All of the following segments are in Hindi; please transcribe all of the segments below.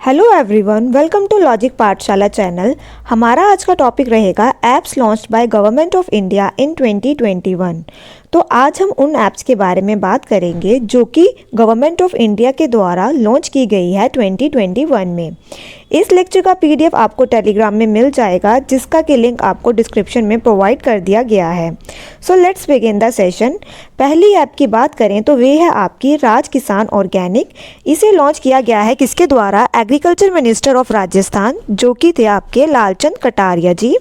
Hello everyone, welcome to Logic Pathshala channel. हमारा आज का टॉपिक रहेगा apps launched by government of India in 2021। तो आज हम उन ऐप्स के बारे में बात करेंगे जो कि गवर्नमेंट ऑफ इंडिया के द्वारा लॉन्च की गई है 2021 में। इस लेक्चर का पीडीएफ आपको टेलीग्राम में मिल जाएगा, जिसका कि लिंक आपको डिस्क्रिप्शन में प्रोवाइड कर दिया गया है। So let's begin the session. पहली ऐप की बात करें तो वे है आपकी राज किसान ऑर्गेनिक। इसे लॉन्च किया गया है किसके द्वारा? एग्रीकल्चर मिनिस्टर ऑफ राजस्थान, जो कि थे आपके लालचंद कटारिया जी।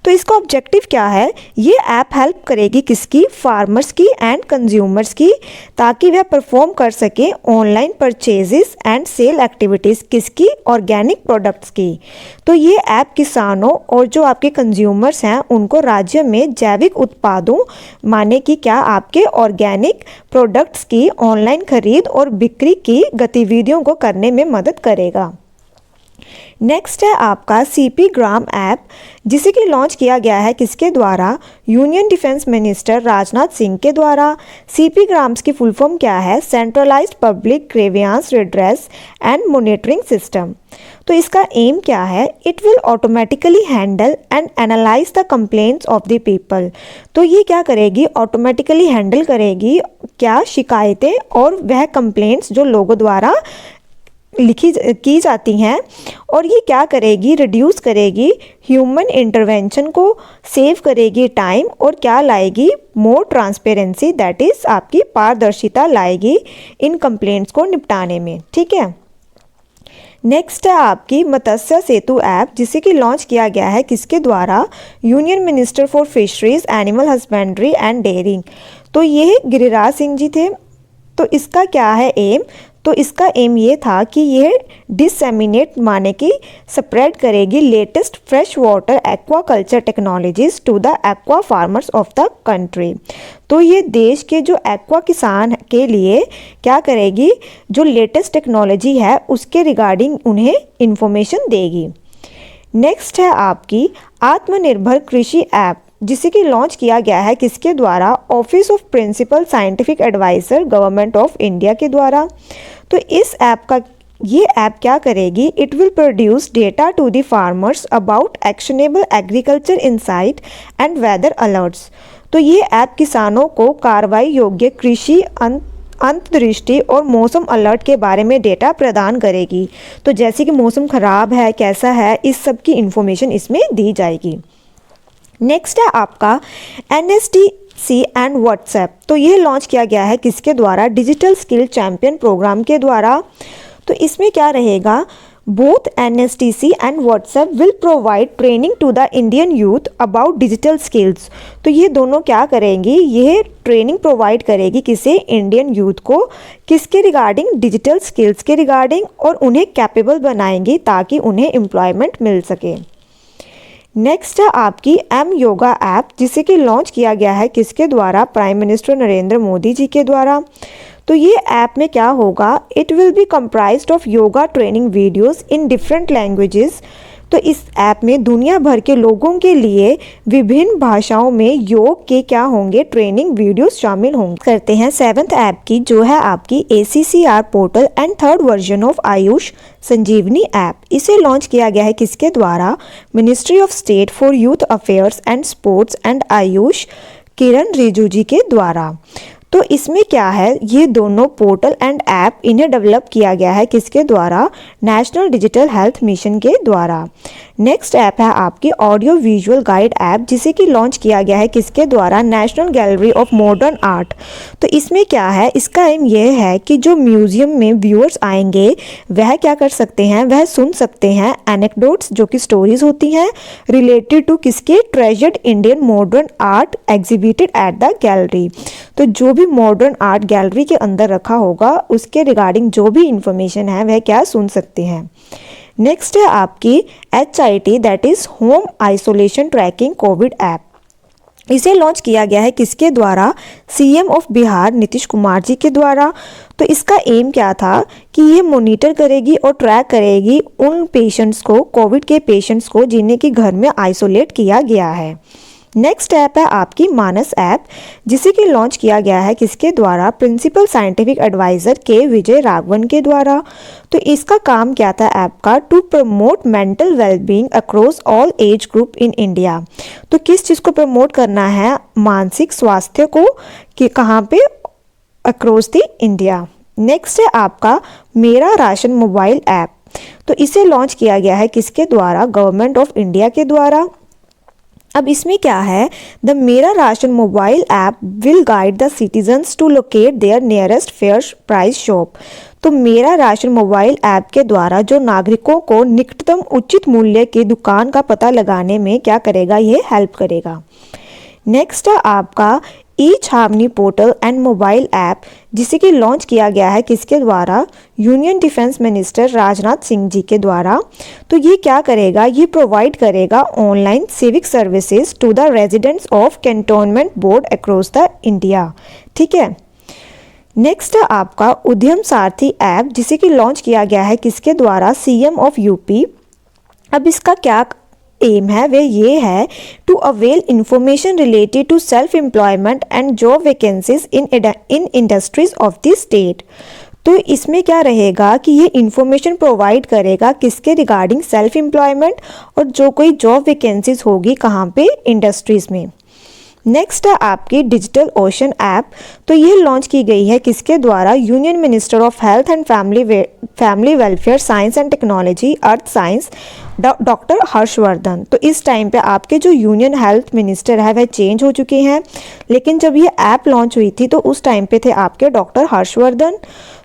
तो इसका ऑब्जेक्टिव क्या है? ये ऐप हेल्प करेगी किसकी? फार्मर्स की एंड कंज्यूमर्स की, ताकि वह परफॉर्म कर सके online purchases and sale activities किसकी? ऑर्गेनिक प्रोडक्ट्स की। तो ये ऐप किसानों और जो आपके कंज्यूमर्स हैं उनको राज्य में जैविक उत्पादों माने कि क्या आपके ऑर्गेनिक प्रोडक्ट्स की ऑनलाइन खरीद और बिक्री की गतिविधियों को करने में मदद करेगा। नेक्स्ट है आपका सीपी ग्राम ऐप, जिसे कि लॉन्च किया गया है किसके द्वारा? Union defence minister Rajnath Singh के द्वारा। सीपी ग्राम्स की फुल फॉर्म क्या है? Centralised public grievance redress and monitoring system. तो इसका एम क्या है? It will automatically handle and analyse the complaints of the people. तो ये क्या करेगी? ऑटोमेटिकली हैंडल करेगी क्या? शिकायतें और वह कंप्लेंट्स जो लोगों द्वारा की जाती हैं। और ये क्या करेगी? रिड्यूस करेगी ह्यूमन इंटरवेंशन को, सेव करेगी टाइम, और क्या लाएगी? मोर ट्रांसपेरेंसी, दैट इज़ आपकी पारदर्शिता लाएगी इन कंप्लेंट्स को निपटाने में। ठीक है। नेक्स्ट है आपकी मत्स्य सेतु ऐप, जिसे कि लॉन्च किया गया है किसके द्वारा? Union minister for fisheries, animal husbandry and dairying. तो ये गिरिराज सिंह जी थे। तो इसका क्या है एम? तो इसका एम ये था कि यह डिसएमिनेट माने कि स्प्रेड करेगी latest fresh water aquaculture technologies to the aqua farmers of the country. तो ये देश के जो एक्वा किसान के लिए क्या करेगी? जो लेटेस्ट टेक्नोलॉजी है उसके रिगार्डिंग उन्हें इंफॉर्मेशन देगी। नेक्स्ट है आपकी आत्मनिर्भर कृषि ऐप, जिसे कि लॉन्च किया गया है किसके द्वारा? Office of principal scientific advisor government of India के द्वारा। तो इस ऐप का ये ऐप क्या करेगी? It will produce data to the farmers about actionable agriculture insight and weather alerts. तो ये ऐप किसानों को कार्रवाई योग्य कृषि अंतर्दृष्टि और मौसम अलर्ट के बारे में डेटा प्रदान करेगी। तो जैसे कि मौसम खराब है, कैसा है, इस सब की इंफॉर्मेशन इसमें दी जाएगी। नेक्स्ट है आपका NSTC एंड व्हाट्सएप। तो यह लॉन्च किया गया है किसके द्वारा? डिजिटल स्किल चैंपियन प्रोग्राम के द्वारा। तो इसमें क्या रहेगा? Both NSTC and WhatsApp will provide training to the Indian youth about digital skills. तो ये दोनों क्या करेंगी? यह ट्रेनिंग प्रोवाइड करेगी किसे? इंडियन यूथ को। किसके रिगार्डिंग? डिजिटल स्किल्स के रिगार्डिंग, और उन्हें कैपेबल बनाएंगी ताकि उन्हें एम्प्लॉयमेंट मिल सके। नेक्स्ट है आपकी एम योगा ऐप, जिसे कि लॉन्च किया गया है किसके द्वारा? प्राइम मिनिस्टर नरेंद्र मोदी जी के द्वारा। तो ये ऐप में क्या होगा? It will be comprised of yoga training videos in different languages. तो इस ऐप में दुनिया भर के लोगों के लिए विभिन्न भाषाओं में योग के क्या होंगे? ट्रेनिंग वीडियोस शामिल होंगे। करते हैं सेवंथ ऐप की, जो है आपकी ACCR portal and third version of Ayush Sanjeevani app. इसे लॉन्च किया गया है किसके द्वारा? Ministry of state for youth affairs and sports and Ayush Kiren Rijiju ji के द्वारा। तो इसमें क्या है? ये दोनों पोर्टल एंड ऐप इन्हें डेवलप किया गया है किसके द्वारा? नेशनल डिजिटल हेल्थ मिशन के द्वारा। नेक्स्ट ऐप है आपकी ऑडियो विजुअल गाइड ऐप, जिसे कि लॉन्च किया गया है किसके द्वारा? National gallery of modern art. तो इसमें क्या है? इसका एम यह है कि जो म्यूजियम में व्यूअर्स आएंगे वह क्या कर सकते हैं? वह सुन सकते हैं एनेक्डोट्स, जो कि स्टोरीज होती हैं रिलेटेड टू किसके? Treasured Indian modern art exhibited at the gallery. तो जो भी मॉडर्न आर्ट गैलरी के अंदर रखा होगा उसके रिगार्डिंग जो भी इंफॉर्मेशन है वह क्या सुन सकते हैं। नेक्स्ट है आपकी HIT, दैट इज home isolation tracking Covid app. इसे लॉन्च किया गया है किसके द्वारा? CM ऑफ बिहार नीतीश कुमार जी के द्वारा। तो इसका एम क्या था? कि ये मॉनिटर करेगी और ट्रैक करेगी उन पेशेंट्स को, कोविड के पेशेंट्स को, जिन्हें कि घर में आइसोलेट किया गया है। नेक्स्ट ऐप है आपकी मानस ऐप, जिसे कि लॉन्च किया गया है किसके द्वारा, प्रिंसिपल साइंटिफिक एडवाइजर के विजय राघवन के द्वारा। तो इसका काम क्या था ऐप का, to promote mental wellbeing across all age group in India. तो किस चीज़ को प्रमोट करना है, मानसिक स्वास्थ्य को, कि कहाँ पे, अक्रॉस द इंडिया। नेक्स्ट है आपका मेरा राशन मोबाइल ऐप। तो इसे लॉन्च किया गया है किसके द्वारा, गवर्नमेंट ऑफ इंडिया के द्वारा। अब इसमें क्या है, द मेरा ration mobile app will guide the citizens to locate their nearest fair price shop. तो मेरा राशन मोबाइल ऐप के द्वारा जो नागरिकों को निकटतम उचित मूल्य की दुकान का पता लगाने में क्या करेगा, ये हेल्प करेगा। नेक्स्ट है आपका ई छावनी पोर्टल एंड मोबाइल ऐप, जिसे कि लॉन्च किया गया है किसके द्वारा, union defence minister Rajnath Singh ji के द्वारा। तो ये क्या करेगा, ये प्रोवाइड करेगा online civic services to the residents of cantonment board across the India. ठीक है। नेक्स्ट है आपका उद्यम सारथी ऐप, जिसे कि लॉन्च किया गया है किसके द्वारा, सीएम ऑफ यूपी। अब इसका क्या एम है, वे ये है to avail information related to self employment and job vacancies in industries of the state. तो इसमें क्या रहेगा कि ये इंफॉर्मेशन प्रोवाइड करेगा किसके रिगार्डिंग, सेल्फ एम्प्लॉयमेंट और जो कोई जॉब वैकेंसीज होगी कहाँ पे, इंडस्ट्रीज में। नेक्स्ट है आपकी डिजिटल ओशन ऐप। तो ये लॉन्च की गई है किसके द्वारा, union minister of health and family welfare science and technology earth science doctor Harshvardhan. तो इस टाइम पे आपके जो यूनियन हेल्थ मिनिस्टर है वह चेंज हो चुके हैं, लेकिन जब ये ऐप लॉन्च हुई थी तो उस टाइम पे थे आपके डॉक्टर हर्षवर्धन।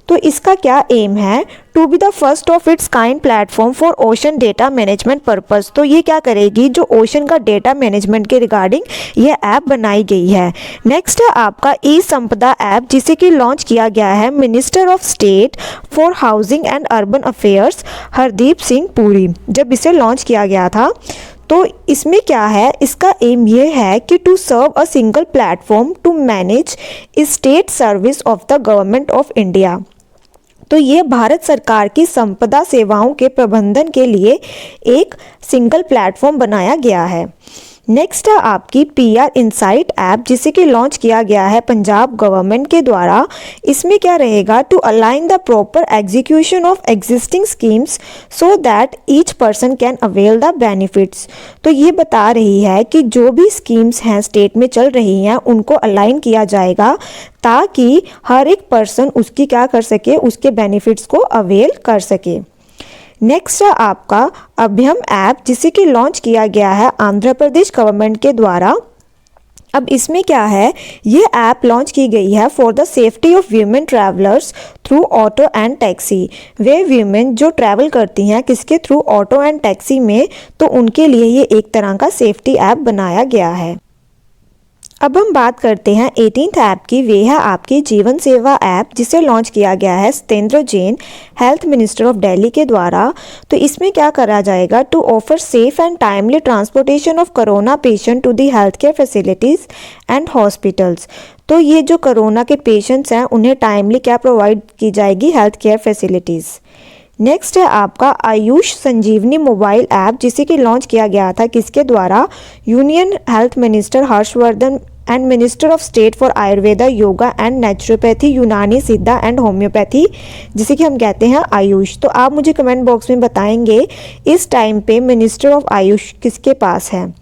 तो इसका क्या एम है, to be the first of its kind platform for ocean data management purpose. तो ये क्या करेगी, जो ओशन का डेटा मैनेजमेंट के रिगार्डिंग ये ऐप बनाई गई है। नेक्स्ट है आपका ई संपदा ऐप, जिसे कि लॉन्च किया गया है minister of state for housing and urban affairs Hardeep Singh Puri. जब इसे लॉन्च किया गया था तो इसमें क्या है, इसका एम ये है कि to serve a single platform to manage state service of the government of India. तो ये भारत सरकार की संपदा सेवाओं के प्रबंधन के लिए एक सिंगल प्लेटफॉर्म बनाया गया है। नेक्स्ट है आपकी पीआर इनसाइट ऐप, जिसे कि लॉन्च किया गया है पंजाब गवर्नमेंट के द्वारा। इसमें क्या रहेगा, to align the proper execution of existing schemes so that each person can avail the benefits. तो ये बता रही है कि जो भी स्कीम्स हैं स्टेट में चल रही हैं उनको अलाइन किया जाएगा ताकि हर एक पर्सन उसकी क्या कर सके, उसके बेनिफिट्स को अवेल कर सके। नेक्स्ट है आपका अभ्यम ऐप, जिसे कि लॉन्च किया गया है आंध्र प्रदेश गवर्नमेंट के द्वारा। अब इसमें क्या है, ये ऐप लॉन्च की गई है for the safety of women travellers through auto and taxi. Way women जो ट्रैवल करती हैं किसके थ्रू, ऑटो एंड टैक्सी में, तो उनके लिए ये एक तरह का सेफ्टी ऐप बनाया गया है। अब हम बात करते हैं 18th ऐप की, वे है आपकी जीवन सेवा ऐप, जिसे लॉन्च किया गया है Satyendra Jain health minister of Delhi के द्वारा। तो इसमें क्या करा जाएगा, to offer safe and timely transportation of corona patient to the health care facilities and hospitals. तो ये जो कोरोना के पेशेंट्स हैं उन्हें टाइमली क्या प्रोवाइड की जाएगी, हेल्थ केयर फैसिलिटीज़। नेक्स्ट है आपका आयुष संजीवनी मोबाइल ऐप, जिसे कि लॉन्च किया गया था किसके द्वारा, union health minister Harshvardhan and minister of state for Ayurveda yoga and naturopathy यूनानी सिद्धा एंड होम्योपैथी, जिसे कि हम कहते हैं आयुष। तो आप मुझे कमेंट बॉक्स में बताएंगे इस टाइम पे मिनिस्टर ऑफ आयुष किसके पास है।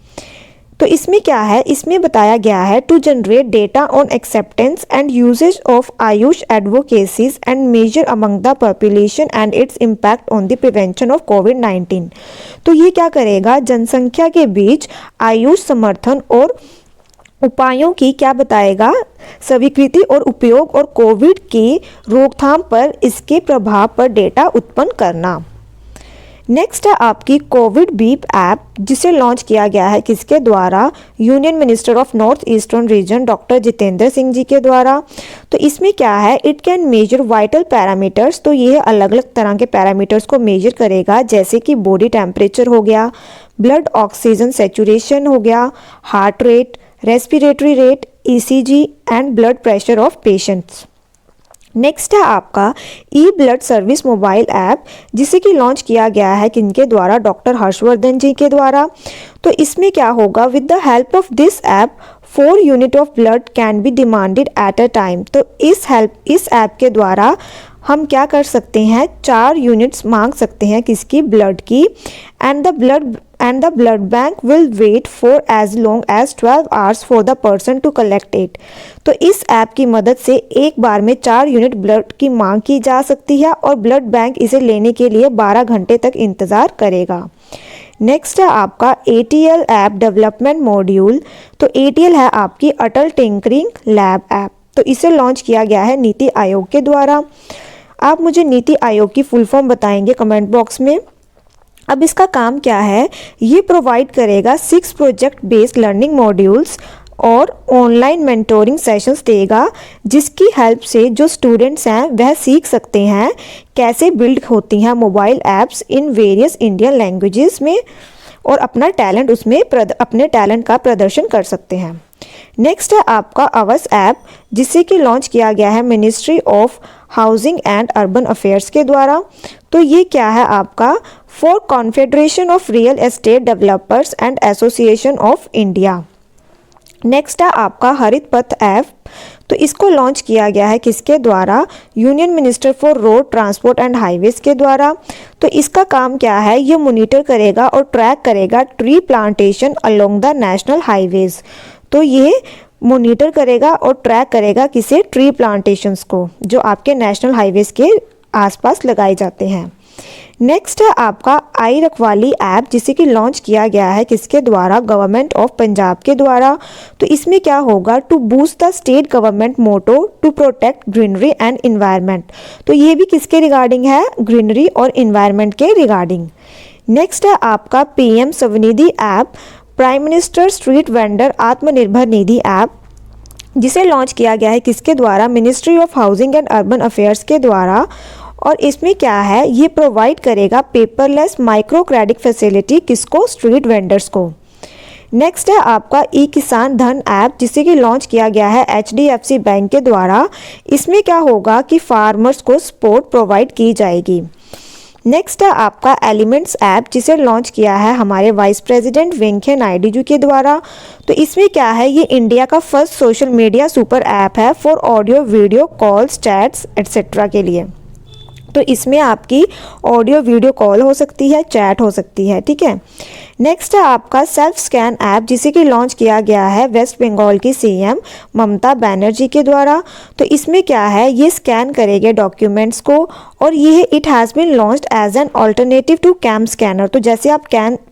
तो इसमें क्या है, इसमें बताया गया है to generate data on acceptance and usages of Ayush advocacies and measure among the population and its impact on the prevention of कोविड-19। तो ये क्या करेगा, जनसंख्या के बीच आयुष समर्थन और उपायों की क्या बताएगा, स्वीकृति और उपयोग और कोविड की रोकथाम पर इसके प्रभाव पर डेटा उत्पन्न करना। नेक्स्ट है आपकी कोविड बीप ऐप, जिसे लॉन्च किया गया है किसके द्वारा, union minister of north eastern region doctor Jitendra Singh ji के द्वारा। तो इसमें क्या है, it can measure vital parameters. तो ये अलग अलग तरह के पैरामीटर्स को मेजर करेगा, जैसे कि बॉडी टेम्परेचर हो गया, ब्लड ऑक्सीजन सेचुरेशन हो गया, heart rate, respiratory rate, ECG and blood pressure of patients. Next है आपका ई ब्लड सर्विस मोबाइल ऐप, जिसे कि लॉन्च किया गया है किनके द्वारा, डॉक्टर हर्षवर्धन जी के द्वारा। तो इसमें क्या होगा, with the help of this app 4 unit of blood can be demanded at a time. तो इस ऐप के द्वारा हम क्या कर सकते हैं, 4 यूनिट्स मांग सकते हैं किसकी, ब्लड की। And the blood bank will wait for as long as 12 hours for the person to collect it. तो इस ऐप की मदद से एक बार में 4 यूनिट ब्लड की मांग की जा सकती है और ब्लड बैंक इसे लेने के लिए 12 घंटे तक इंतज़ार करेगा। नेक्स्ट है आपका ATL ऐप डेवलपमेंट मॉड्यूल। तो ATL है आपकी अटल टिंकरिंग लैब ऐप। तो इसे लॉन्च किया गया है नीति आयोग के द्वारा। आप मुझे नीति आयोग की फुल फॉर्म बताएंगे कमेंट बॉक्स में। अब इसका काम क्या है, ये प्रोवाइड करेगा 6 प्रोजेक्ट बेस्ड लर्निंग मॉड्यूल्स और ऑनलाइन मेंटोरिंग सेशंस देगा, जिसकी हेल्प से जो स्टूडेंट्स हैं वह सीख सकते हैं कैसे बिल्ड होती हैं mobile apps in various Indian languages में और अपना टैलेंट उसमें अपने टैलेंट का प्रदर्शन कर सकते हैं। नेक्स्ट है आपका आवास ऐप, जिसे कि लॉन्च किया गया है ministry of housing and urban affairs के द्वारा। तो ये क्या है आपका, for confederation of real estate developers and association of India. Next है आपका हरित पथ ऐप। तो इसको लॉन्च किया गया है किसके द्वारा, union minister for road transport and highways के द्वारा। तो इसका काम क्या है, ये मॉनिटर करेगा और ट्रैक करेगा tree plantation along the national highways. तो ये मॉनिटर करेगा और ट्रैक करेगा किसे, ट्री प्लांटेशंस को, जो आपके नेशनल हाईवेज के आसपास लगाए जाते हैं। नेक्स्ट है आपका आई रखवाली ऐप, जिसे कि लॉन्च किया गया है किसके द्वारा, गवर्नमेंट ऑफ पंजाब के द्वारा। तो इसमें क्या होगा, to boost the state government motto to protect greenery and environment. तो ये भी किसके रिगार्डिंग है, ग्रीनरी और इन्वायरमेंट के रिगार्डिंग। नेक्स्ट है आपका PM Svanidhi app, prime minister street vendor Atmanirbhar Nidhi app, जिसे लॉन्च किया गया है किसके द्वारा, ministry of housing and urban affairs के द्वारा। और इसमें क्या है, ये प्रोवाइड करेगा पेपरलेस माइक्रो क्रेडिट फैसिलिटी किसको, स्ट्रीट वेंडर्स को। नेक्स्ट है आपका ई किसान धन ऐप, जिसे कि लॉन्च किया गया है HDFC बैंक के द्वारा। इसमें क्या होगा कि फार्मर्स को सपोर्ट प्रोवाइड की जाएगी। नेक्स्ट है आपका एलिमेंट्स ऐप, जिसे लॉन्च किया है हमारे वाइस प्रेसिडेंट वेंकैया नायडू जी के द्वारा। तो इसमें क्या है, ये इंडिया का first social media super app है for audio video calls chats etcetera के लिए। तो इसमें आपकी ऑडियो वीडियो कॉल हो सकती है, चैट हो सकती है, ठीक है। नेक्स्ट है आपका सेल्फ स्कैन ऐप, जिसे कि लॉन्च किया गया है वेस्ट बंगाल की CM ममता बनर्जी के द्वारा। तो इसमें क्या है, ये स्कैन करेंगे डॉक्यूमेंट्स को और ये it has been launched as an alternative to CamScanner. तो जैसे आप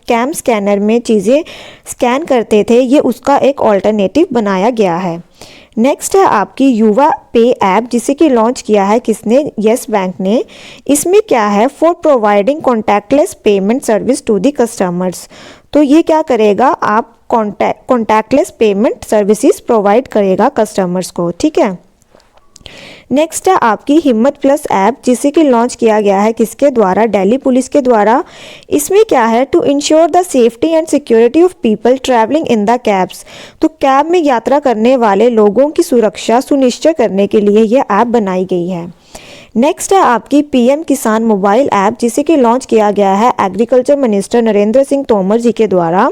कैम स्कैनर में चीज़ें स्कैन करते थे, ये उसका एक ऑल्टरनेटिव बनाया गया है। नेक्स्ट है आपकी युवा पे ऐप, जिसे कि लॉन्च किया है किसने, येस बैंक ने। इसमें क्या है, for providing contactless payment service to the customers. तो ये क्या करेगा, आप कॉन्टैक्टलेस पेमेंट सर्विसेज प्रोवाइड करेगा कस्टमर्स को, ठीक है। नेक्स्ट है आपकी हिम्मत प्लस ऐप, जिसे कि लॉन्च किया गया है किसके द्वारा, दिल्ली पुलिस के द्वारा। इसमें क्या है, to ensure the safety and security of people travelling in the cabs. तो कैब में यात्रा करने वाले लोगों की सुरक्षा सुनिश्चित करने के लिए यह ऐप बनाई गई है। नेक्स्ट है आपकी PM किसान मोबाइल ऐप, जिसे कि लॉन्च किया गया है एग्रीकल्चर मिनिस्टर नरेंद्र सिंह तोमर जी के द्वारा।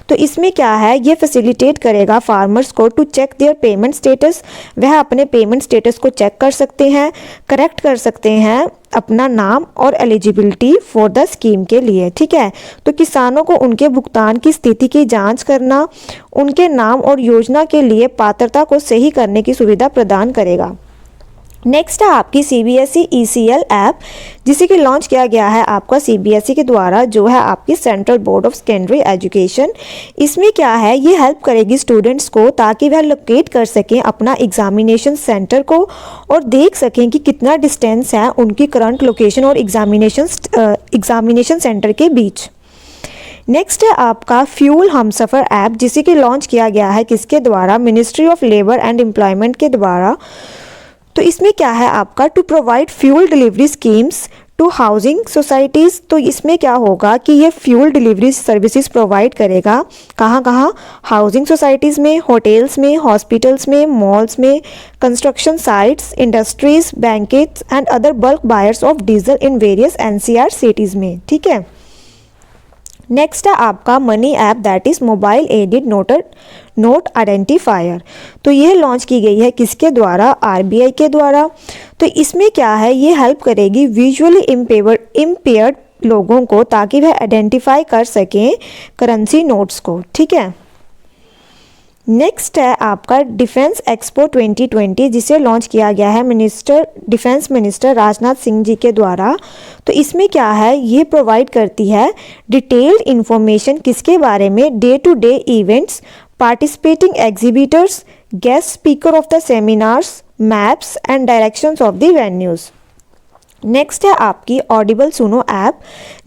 तो इसमें क्या है, ये फैसिलिटेट करेगा फार्मर्स को to check their payment status. वह अपने पेमेंट स्टेटस को चेक कर सकते हैं, करेक्ट कर सकते हैं अपना नाम और एलिजिबिलिटी फॉर द स्कीम के लिए, ठीक है। तो किसानों को उनके भुगतान की स्थिति की जांच करना, उनके नाम और योजना के लिए पात्रता को सही करने की सुविधा प्रदान करेगा। नेक्स्ट है आपकी CBSE ECL ऐप, जिसे कि लॉन्च किया गया है आपका CBSE के द्वारा, जो है आपकी central board of secondary education. इसमें क्या है, ये हेल्प करेगी स्टूडेंट्स को ताकि वह लोकेट कर सकें अपना एग्जामिनेशन सेंटर को और देख सकें कि कितना डिस्टेंस है उनकी करंट लोकेशन और एग्जामिनेशन सेंटर के बीच। नेक्स्ट है आपका फ्यूल हमसफ़र ऐप, जिसे कि लॉन्च किया गया है किसके द्वारा, ministry of labour and employment के द्वारा। तो इसमें क्या है आपका, to provide fuel delivery schemes to housing societies. तो इसमें क्या होगा कि ये फ्यूल डिलीवरी सर्विसेज प्रोवाइड करेगा। कहाँ कहाँ? हाउसिंग सोसाइटीज़ में, होटल्स में, हॉस्पिटल्स में, मॉल्स में, construction sites, industries, banquets and other bulk buyers of diesel in various NCR cities में। ठीक है। नेक्स्ट है आपका money app, that is mobile aided note identifier. तो ये लॉन्च की गई है किसके द्वारा? आरबीआई के द्वारा। तो इसमें क्या है, ये हेल्प करेगी विजुअली इम्पेयर्ड लोगों को, ताकि वह आइडेंटिफाई कर सकें करेंसी नोट्स को। ठीक है। नेक्स्ट है आपका डिफेंस एक्सपो 2020, जिसे लॉन्च किया गया है डिफेंस मिनिस्टर राजनाथ सिंह जी के द्वारा। तो इसमें क्या है, ये प्रोवाइड करती है डिटेल्ड इंफॉर्मेशन किसके बारे में? Day to day events, participating exhibitors, guest speaker of the seminars, maps and directions of the venues. Next है आपकी ऑडिबल सुनो ऐप,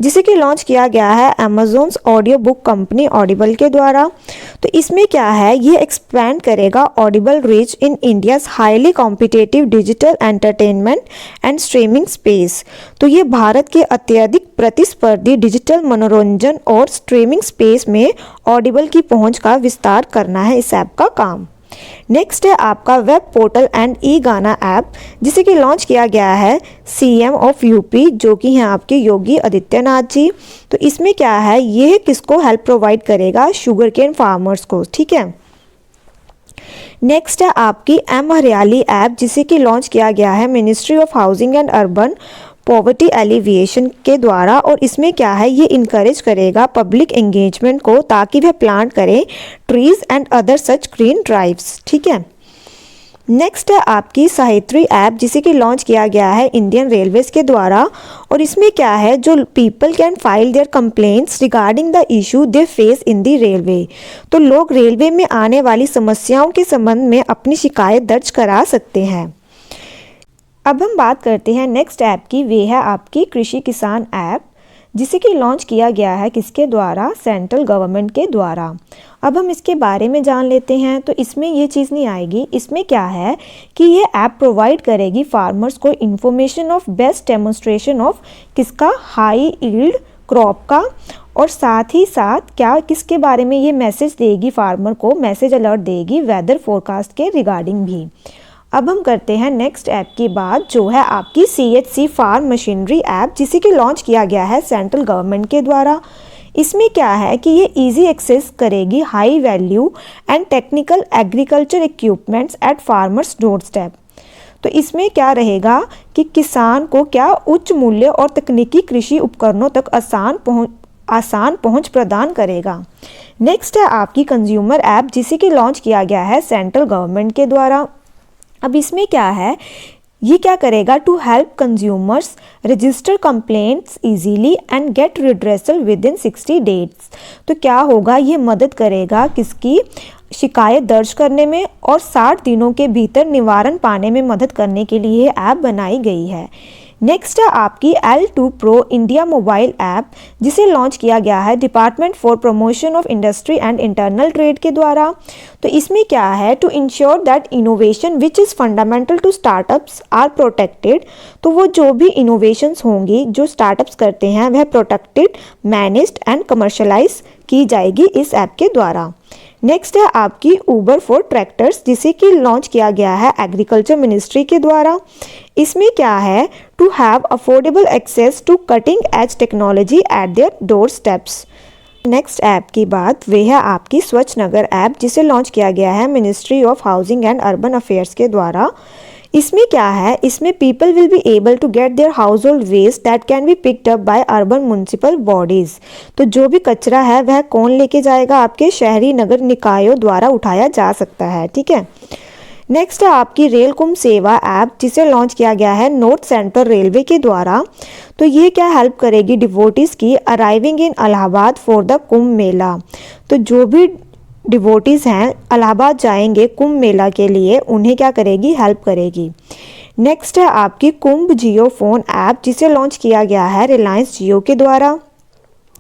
जिसे कि लॉन्च किया गया है अमेजोन्स ऑडियो बुक कंपनी ऑडिबल के द्वारा। तो इसमें क्या है, ये एक्सपैंड करेगा Audible reach in India's highly competitive digital entertainment and streaming space. तो ये भारत के अत्यधिक प्रतिस्पर्धी डिजिटल मनोरंजन और स्ट्रीमिंग स्पेस में ऑडिबल की पहुंच का विस्तार करना है इस ऐप का काम। नेक्स्ट है आपका वेब पोर्टल एंड ई गाना ऐप, जिसे कि लॉन्च किया गया है सीएम ऑफ यूपी, जो कि हैं आपके योगी आदित्यनाथ जी। तो इसमें क्या है, ये किसको हेल्प प्रोवाइड करेगा? शुगर केन फार्मर्स को। ठीक है। नेक्स्ट है आपकी एम हरियाली ऐप, जिसे कि लॉन्च किया गया है ministry of housing and urban poverty alleviation के द्वारा। और इसमें क्या है, ये इनकरेज करेगा पब्लिक एंगेजमेंट को, ताकि वह प्लांट करें trees and other such green drives. ठीक है। नेक्स्ट है आपकी साहित्री ऐप, जिसे कि लॉन्च किया गया है इंडियन रेलवेज के द्वारा। और इसमें क्या है, जो people can file there complaints regarding the issue they face in the railway. तो लोग रेलवे में आने वाली समस्याओं के संबंध में अपनी शिकायत दर्ज करा सकते हैं। अब हम बात करते हैं नेक्स्ट ऐप की, वे है आपकी कृषि किसान ऐप, जिसे कि लॉन्च किया गया है किसके द्वारा? सेंट्रल गवर्नमेंट के द्वारा। अब हम इसके बारे में जान लेते हैं। तो इसमें ये चीज़ नहीं आएगी। इसमें क्या है कि ये ऐप प्रोवाइड करेगी फार्मर्स को information of best demonstration of किसका? हाई यील्ड क्रॉप का। और साथ ही साथ क्या किसके बारे में ये मैसेज देगी? फार्मर को मैसेज अलर्ट देगी वेदर फोरकास्ट के रिगार्डिंग भी। अब हम करते हैं नेक्स्ट ऐप की बात, जो है आपकी CHC फार्म मशीनरी ऐप, जिसे कि लॉन्च किया गया है सेंट्रल गवर्नमेंट के द्वारा। इसमें क्या है कि ये इजी एक्सेस करेगी high value and technical agriculture equipments at farmers doorstep. तो इसमें क्या रहेगा कि किसान को क्या उच्च मूल्य और तकनीकी कृषि उपकरणों तक आसान पहुंच प्रदान करेगा। नेक्स्ट है आपकी कंज्यूमर ऐप, जिसे कि लॉन्च किया गया है सेंट्रल गवर्नमेंट के द्वारा। अब इसमें क्या है, ये क्या करेगा? To help consumers register complaints easily and get redressal within 60 days. तो क्या होगा, ये मदद करेगा किसकी? शिकायत दर्ज करने में, और 60 दिनों के भीतर निवारण पाने में मदद करने के लिए ऐप बनाई गई है। नेक्स्ट है आपकी L2 Pro India mobile app, जिसे लॉन्च किया गया है department for promotion of industry and internal trade के द्वारा। तो इसमें क्या है? To ensure that innovation which is fundamental to startups are protected. तो वो जो भी इनोवेशंस होंगी जो स्टार्टअप्स करते हैं, वह प्रोटेक्टेड, मैनेज्ड एंड कमर्शलाइज की जाएगी इस ऐप के द्वारा। नेक्स्ट है आपकी ऊबर फॉर ट्रैक्टर्स, जिसे कि लॉन्च किया गया है एग्रीकल्चर मिनिस्ट्री के द्वारा। इसमें क्या है? To have affordable access to cutting edge technology at their doorsteps. Next app की बात वे है आपकी स्वच्छ नगर ऐप, जिसे लॉन्च किया गया है ministry of housing and urban affairs के द्वारा। इसमें क्या है? इसमें people will be able to get their household waste that can be picked up by urban municipal bodies. तो जो भी कचरा है वह कौन लेके जाएगा? आपके शहरी नगर निकायों द्वारा उठाया जा सकता है। ठीक है। नेक्स्ट है आपकी रेल कुंभ सेवा ऐप, जिसे लॉन्च किया गया है नॉर्थ सेंट्रल रेलवे के द्वारा। तो ये क्या हेल्प करेगी डिवोटीज की arriving in Allahabad for the Kumbh Mela. तो जो भी डिवोटीज हैं इलाहाबाद जाएंगे कुंभ मेला के लिए, उन्हें क्या करेगी? हेल्प करेगी। नेक्स्ट है आपकी कुंभ जियो फोन ऐप, जिसे लॉन्च किया गया है रिलायंस जियो के द्वारा।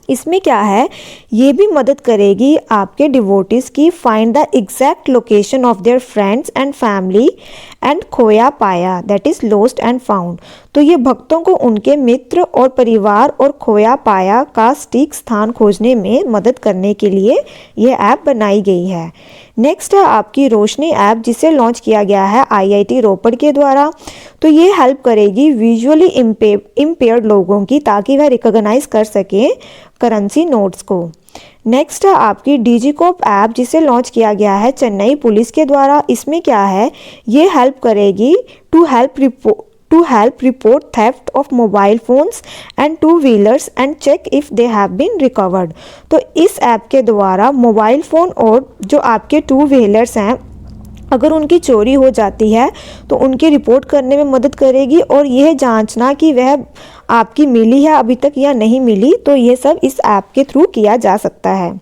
इसमें क्या है? ये भी मदद करेगी आपके डिवोटीज की find the exact location of their friends and family and खोया पाया, that is lost and found. तो ये भक्तों को उनके मित्र और परिवार और खोया पाया का सटीक स्थान खोजने में मदद करने के लिए ये ऐप बनाई गई है। नेक्स्ट है आपकी रोशनी ऐप, जिसे लॉन्च किया गया है आईआईटी रोपड़ के द्वारा। तो ये हेल्प करेगी विजुअली इम्पेयर्ड लोगों की, ताकि वह रिकॉग्नाइज कर सकें करेंसी नोट्स को। नेक्स्ट है आपकी डिजिकोप ऐप, जिसे लॉन्च किया गया है चेन्नई पुलिस के द्वारा। इसमें क्या है, ये हेल्प करेगी to help report theft of mobile phones and two wheelers and check if they have been recovered। तो इस ऐप के द्वारा मोबाइल फ़ोन और जो आपके टू व्हीलर्स हैं, अगर उनकी चोरी हो जाती है तो उनकी रिपोर्ट करने में मदद करेगी, और यह जांचना कि वह आपकी मिली है अभी तक या नहीं मिली, तो यह सब इस ऐप के थ्रू किया जा सकता है।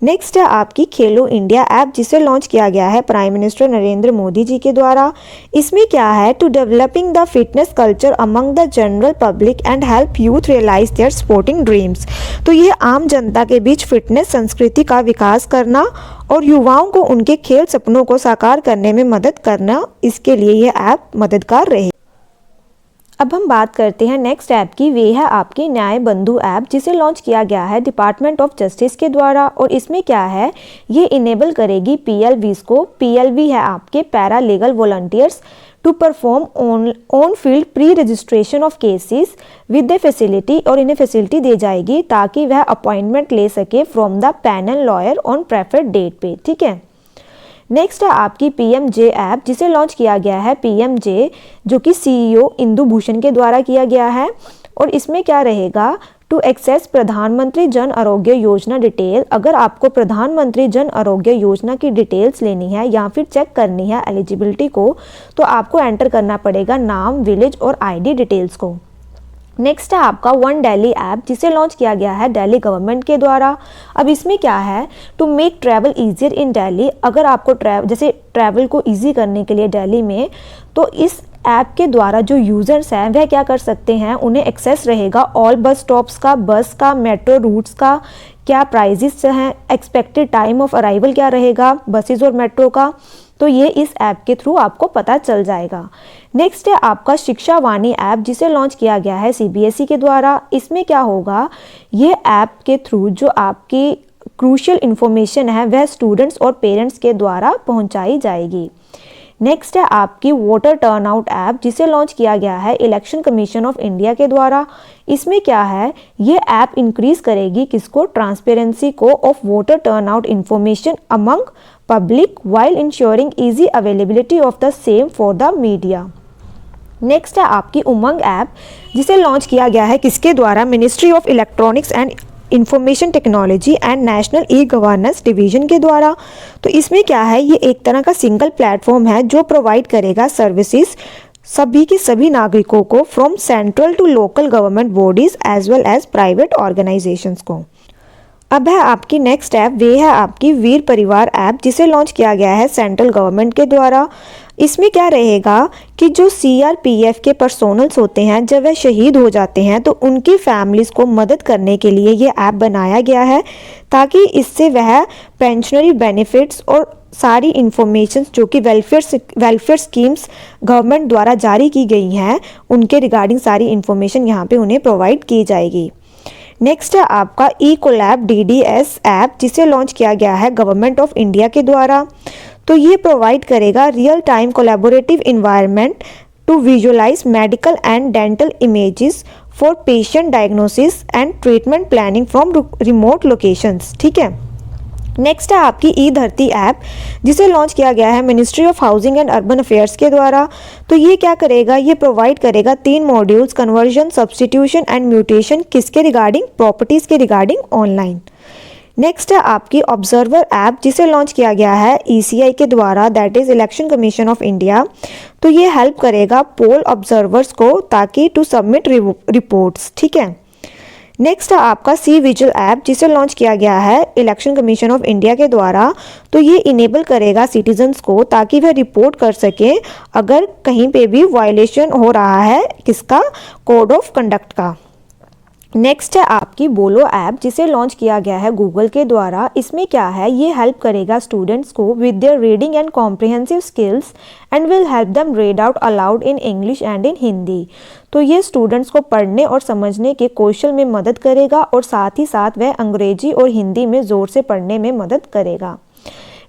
नेक्स्ट है आपकी खेलो इंडिया ऐप, जिसे लॉन्च किया गया है प्राइम मिनिस्टर नरेंद्र मोदी जी के द्वारा। इसमें क्या है, to developing the fitness culture among the general public and help youth realise their sporting dreams. तो ये आम जनता के बीच फिटनेस संस्कृति का विकास करना और युवाओं को उनके खेल सपनों को साकार करने में मदद करना, इसके लिए ये ऐप मददगार रहे। अब हम बात करते हैं नेक्स्ट ऐप की, वे है आपकी न्याय बंधु ऐप, जिसे लॉन्च किया गया है डिपार्टमेंट ऑफ जस्टिस के द्वारा। और इसमें क्या है, ये इनेबल करेगी पीएलवीज को। पीएलवी है आपके para legal volunteers to perform on field pre registration of cases with the facility, और इन्हें फैसिलिटी दी जाएगी ताकि वह अपॉइंटमेंट ले सके from the panel lawyer on preferred date पे। ठीक है। नेक्स्ट है आपकी पीएमजे ऐप, जिसे लॉन्च किया गया है पीएमजे, जो कि सीईओ इंदु भूषण के द्वारा किया गया है। और इसमें क्या रहेगा, टू एक्सेस प्रधानमंत्री जन आरोग्य योजना डिटेल। अगर आपको प्रधानमंत्री जन आरोग्य योजना की डिटेल्स लेनी है या फिर चेक करनी है एलिजिबिलिटी को, तो आपको एंटर करना पड़ेगा नाम, विलेज और आईडी डिटेल्स को। नेक्स्ट है आपका वन दिल्ली ऐप, जिसे लॉन्च किया गया है दिल्ली गवर्नमेंट के द्वारा। अब इसमें क्या है, to make travel easier in Delhi. अगर आपको ट्रैवल को ईजी करने के लिए दिल्ली में, तो इस ऐप के द्वारा जो यूज़र्स हैं वह क्या कर सकते हैं, उन्हें एक्सेस रहेगा ऑल बस स्टॉप्स का, बस का, मेट्रो रूट्स का, क्या प्राइजेस हैं, एक्सपेक्टेड टाइम ऑफ अराइवल क्या रहेगा बसेस और मेट्रो का। तो ये इस ऐप के थ्रू आपको पता चल जाएगा। नेक्स्ट है आपका शिक्षा वाणी ऐप, जिसे लॉन्च किया गया है सीबीएसई के द्वारा। इसमें क्या होगा, ये ऐप के थ्रू जो आपकी क्रूशियल इन्फॉर्मेशन है वह स्टूडेंट्स और पेरेंट्स के द्वारा पहुंचाई जाएगी। नेक्स्ट है आपकी वोटर टर्नआउट ऐप, जिसे लॉन्च किया गया है इलेक्शन कमीशन ऑफ इंडिया के द्वारा। इसमें क्या है, ये ऐप इंक्रीज करेगी किसको, ट्रांसपेरेंसी को of voter turnout information among public while ensuring easy availability of the same for the media. Next है आपकी उमंग ऐप, जिसे लॉन्च किया गया है किसके द्वारा, ministry of electronics and information technology and national e governance division के द्वारा। तो इसमें क्या है, ये एक तरह का सिंगल प्लेटफॉर्म है जो प्रोवाइड करेगा सर्विसेज सभी के सभी नागरिकों को, from central to local government bodies as well as private organisations को। अब है आपकी नेक्स्ट ऐप, वे है आपकी वीर परिवार ऐप, जिसे लॉन्च किया गया है सेंट्रल गवर्नमेंट के द्वारा। इसमें क्या रहेगा कि जो सीआरपीएफ के पर्सोनल्स होते हैं, जब वह शहीद हो जाते हैं तो उनकी फैमिलीज़ को मदद करने के लिए ये ऐप बनाया गया है, ताकि इससे वह पेंशनरी बेनिफिट्स और सारी इंफॉर्मेशन जो कि वेलफेयर स्कीम्स गवर्नमेंट द्वारा जारी की गई हैं, उनके रिगार्डिंग सारी इंफॉर्मेशन यहाँ पे उन्हें प्रोवाइड की जाएगी। नेक्स्ट है आपका ई कोलैब डीडीएस ऐप, जिसे लॉन्च किया गया है गवर्नमेंट ऑफ इंडिया के द्वारा। तो ये प्रोवाइड करेगा real time collaborative environment to visualise medical and dental images for patient diagnosis and treatment planning from remote locations. ठीक है। नेक्स्ट है आपकी ई धरती ऐप, जिसे लॉन्च किया गया है ministry of housing and urban affairs के द्वारा। तो ये क्या करेगा, ये प्रोवाइड करेगा 3 modules, conversion, substitution and mutation, किसके रिगार्डिंग, प्रॉपर्टीज़ के रिगार्डिंग ऑनलाइन। नेक्स्ट है आपकी ऑब्जर्वर ऐप, जिसे लॉन्च किया गया है ईसीआई के द्वारा, that is election commission of India. तो ये हेल्प करेगा पोल ऑब्जर्वर्स को ताकि टू सबमिट रिपोर्ट्स। ठीक है। नेक्स्ट है आपका सी विजिल ऐप, जिसे लॉन्च किया गया है इलेक्शन कमीशन ऑफ इंडिया के द्वारा। तो ये इनेबल करेगा सिटीजन्स को ताकि वह रिपोर्ट कर सकें अगर कहीं पे भी वायलेशन हो रहा है किसका, कोड ऑफ कंडक्ट का। नेक्स्ट है आपकी बोलो ऐप, जिसे लॉन्च किया गया है गूगल के द्वारा। इसमें क्या है, ये हेल्प करेगा स्टूडेंट्स को with their reading and comprehensive skills and will help them read out allowed in English and in Hindi. तो ये स्टूडेंट्स को पढ़ने और समझने के कौशल में मदद करेगा और साथ ही साथ वह अंग्रेजी और हिंदी में ज़ोर से पढ़ने में मदद करेगा।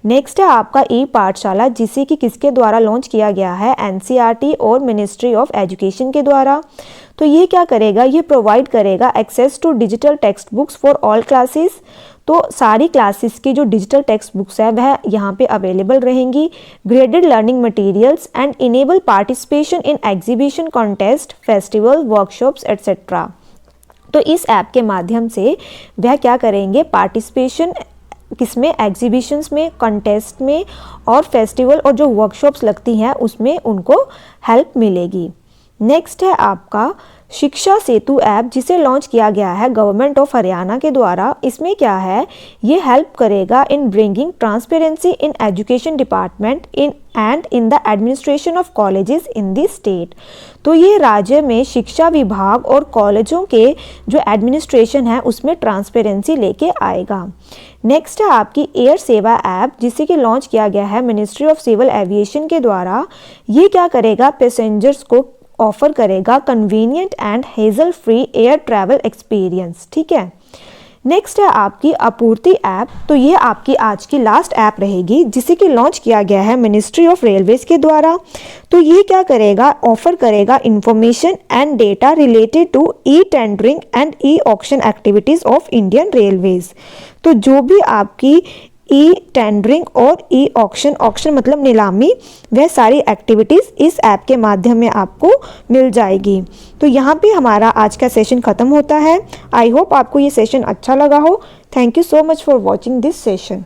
नेक्स्ट है आपका ई पाठशाला, जिसे कि किसके द्वारा लॉन्च किया गया है, एनसीईआरटी और मिनिस्ट्री ऑफ एजुकेशन के द्वारा। तो ये क्या करेगा, ये प्रोवाइड करेगा access to digital text books for all classes. तो सारी क्लासेस की जो डिजिटल टेक्स्ट बुक्स है वह यहाँ पे अवेलेबल रहेंगी, graded learning materials and enable participation in exhibition, contest, festival, workshops etcetera. तो इस ऐप के माध्यम से वह क्या करेंगे, पार्टिसिपेशन किसमें, एग्जीबिशंस में, कॉन्टेस्ट में और फेस्टिवल और जो वर्कशॉप्स लगती हैं उसमें उनको हेल्प मिलेगी। नेक्स्ट है आपका शिक्षा सेतु ऐप, जिसे लॉन्च किया गया है गवर्नमेंट ऑफ हरियाणा के द्वारा। इसमें क्या है, ये हेल्प करेगा in bringing transparency in education department in and in the administration of colleges in the state. तो ये राज्य में शिक्षा विभाग और कॉलेजों के जो एडमिनिस्ट्रेशन है उसमें ट्रांसपेरेंसी लेके आएगा। नेक्स्ट है आपकी एयर सेवा ऐप, जिसे कि लॉन्च किया गया है मिनिस्ट्री ऑफ सिविल एविएशन के द्वारा। ये क्या करेगा, पैसेंजर्स को ऑफर करेगा convenient and hazel free air travel experience. ठीक है। नेक्स्ट है आपकी आपूर्ति ऐप। तो ये आपकी आज की लास्ट ऐप रहेगी, जिसे कि लॉन्च किया गया है मिनिस्ट्री ऑफ रेलवेज के द्वारा। तो ये क्या करेगा, ऑफर करेगा information and data related to e tendering and e auction activities of Indian railways. तो जो भी आपकी ई टेंडरिंग और ई ऑक्शन मतलब नीलामी, वह सारी एक्टिविटीज़ इस ऐप के माध्यम में आपको मिल जाएगी। तो यहाँ पे हमारा आज का सेशन ख़त्म होता है। आई होप आपको ये सेशन अच्छा लगा हो। Thank you so much for watching this session.